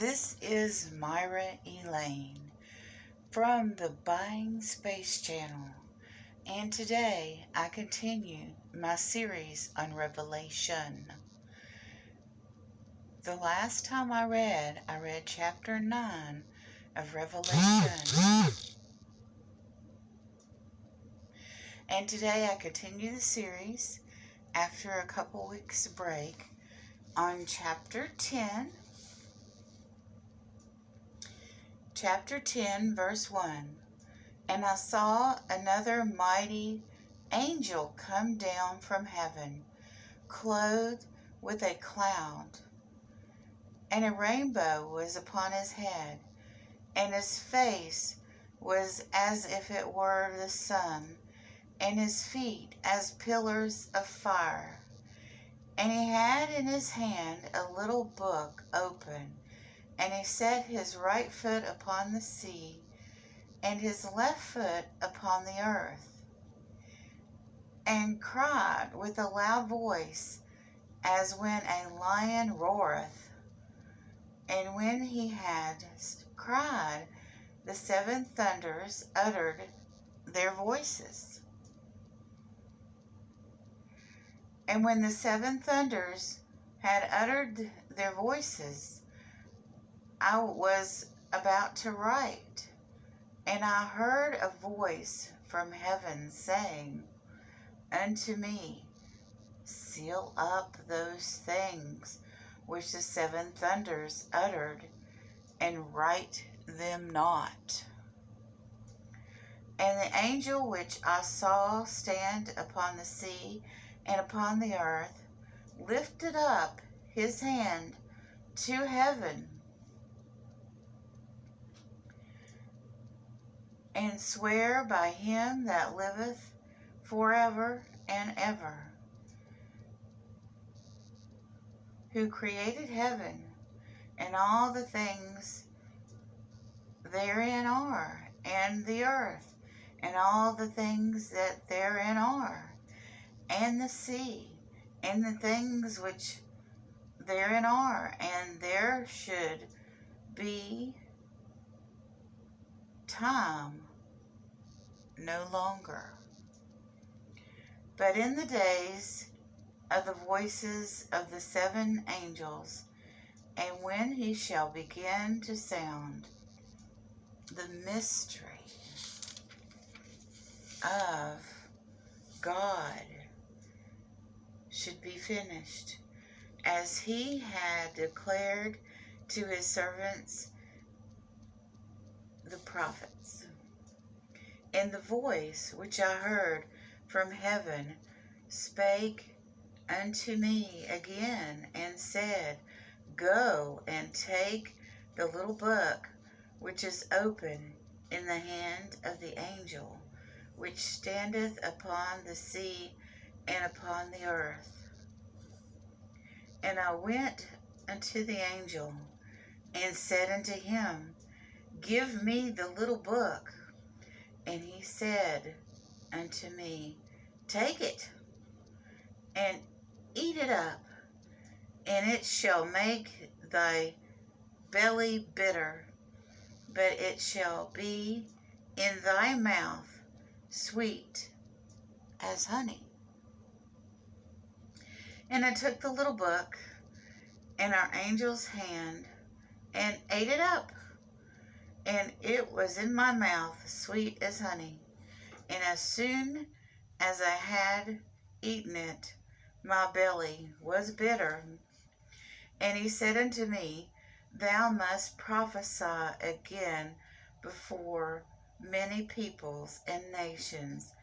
This is Myra Elaine from the Buying Space Channel, and today I continue my series on Revelation. The last time I read chapter 9 of Revelation, and today I continue the series after a couple weeks break on chapter 10. Chapter 10, verse 1. And I saw another mighty angel come down from heaven, clothed with a cloud, and a rainbow was upon his head, and his face was as if it were the sun, and his feet as pillars of fire. And he had in his hand a little book open, and he set his right foot upon the sea, and his left foot upon the earth, and cried with a loud voice, as when a lion roareth. And when he had cried, the seven thunders uttered their voices. And when the seven thunders had uttered their voices, I was about to write, and I heard a voice from heaven saying unto me, Seal up those things which the seven thunders uttered, and write them not. And the angel which I saw stand upon the sea and upon the earth lifted up his hand to heaven, and swear by him that liveth forever and ever, who created heaven and all the things therein are, and the earth and all the things that therein are, and the sea and the things which therein are, and there should be time no longer, but in the days of the voices of the seven angels, and when he shall begin to sound, the mystery of God should be finished, as he had declared to his servants the prophets. And the voice which I heard from heaven spake unto me again, and said, Go and take the little book which is open in the hand of the angel which standeth upon the sea and upon the earth. And I went unto the angel, and said unto him, Give me the little book. And he said unto me, Take it, and eat it up, and it shall make thy belly bitter, but it shall be in thy mouth sweet as honey. And I took the little book in our angel's hand, and ate it up, and it was in my mouth sweet as honey. And as soon as I had eaten it, my belly was bitter. And he said unto me, Thou must prophesy again before many peoples and nations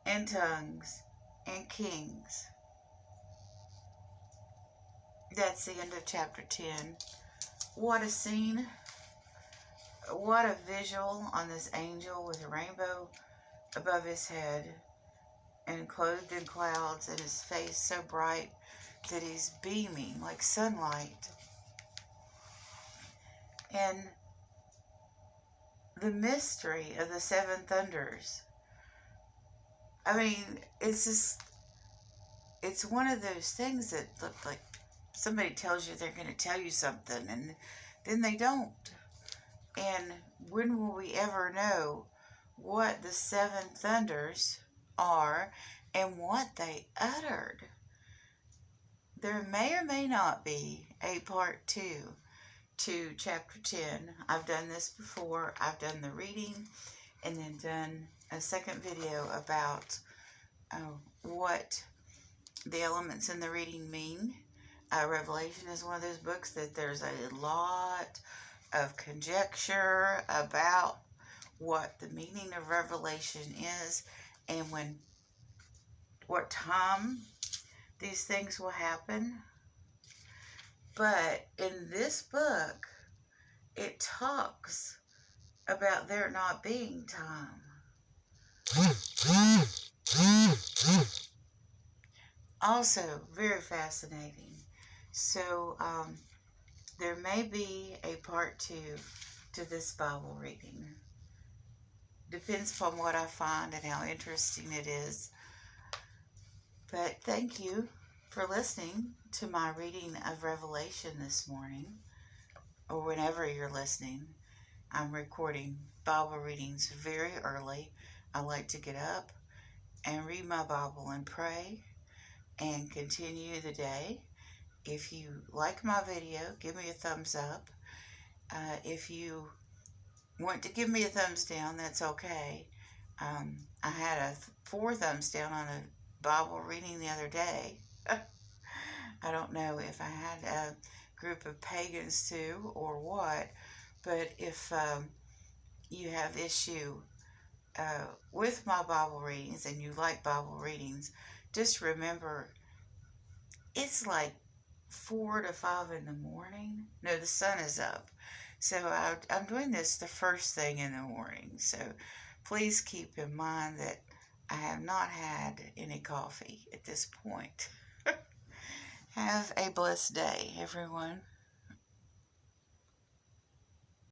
and tongues and kings. That's the end of chapter 10. What a scene. What a visual on this angel with a rainbow above his head and clothed in clouds, and his face so bright that he's beaming like sunlight. And the mystery of the seven thunders. I mean, it's one of those things that look like somebody tells you they're going to tell you something, and then they don't. And when will we ever know what the seven thunders are and what they uttered? There may or may not be a part 2 to chapter 10. I've done this before. I've done the reading and then done a second video about what the elements in the reading mean. Revelation is one of those books that there's a lot of conjecture about what the meaning of Revelation is and what time these things will happen. But in this book, it talks about there not being time. Also, very fascinating. So, there may be a part 2 to this Bible reading. Depends upon what I find and how interesting it is. But thank you for listening to my reading of Revelation this morning, or whenever you're listening. I'm recording Bible readings very early. I like to get up and read my Bible and pray and continue the day. If you like my video, give me a thumbs up. If you want to give me a thumbs down, that's okay. I had a 4 thumbs down on a Bible reading the other day. I don't know if I had a group of pagans too or what, but if you have issue with my Bible readings and you like Bible readings, just remember it's like 4 to 5 in the morning. No, the sun is up. So I'm doing this the first thing in the morning. So please keep in mind that I have not had any coffee at this point. Have a blessed day, everyone.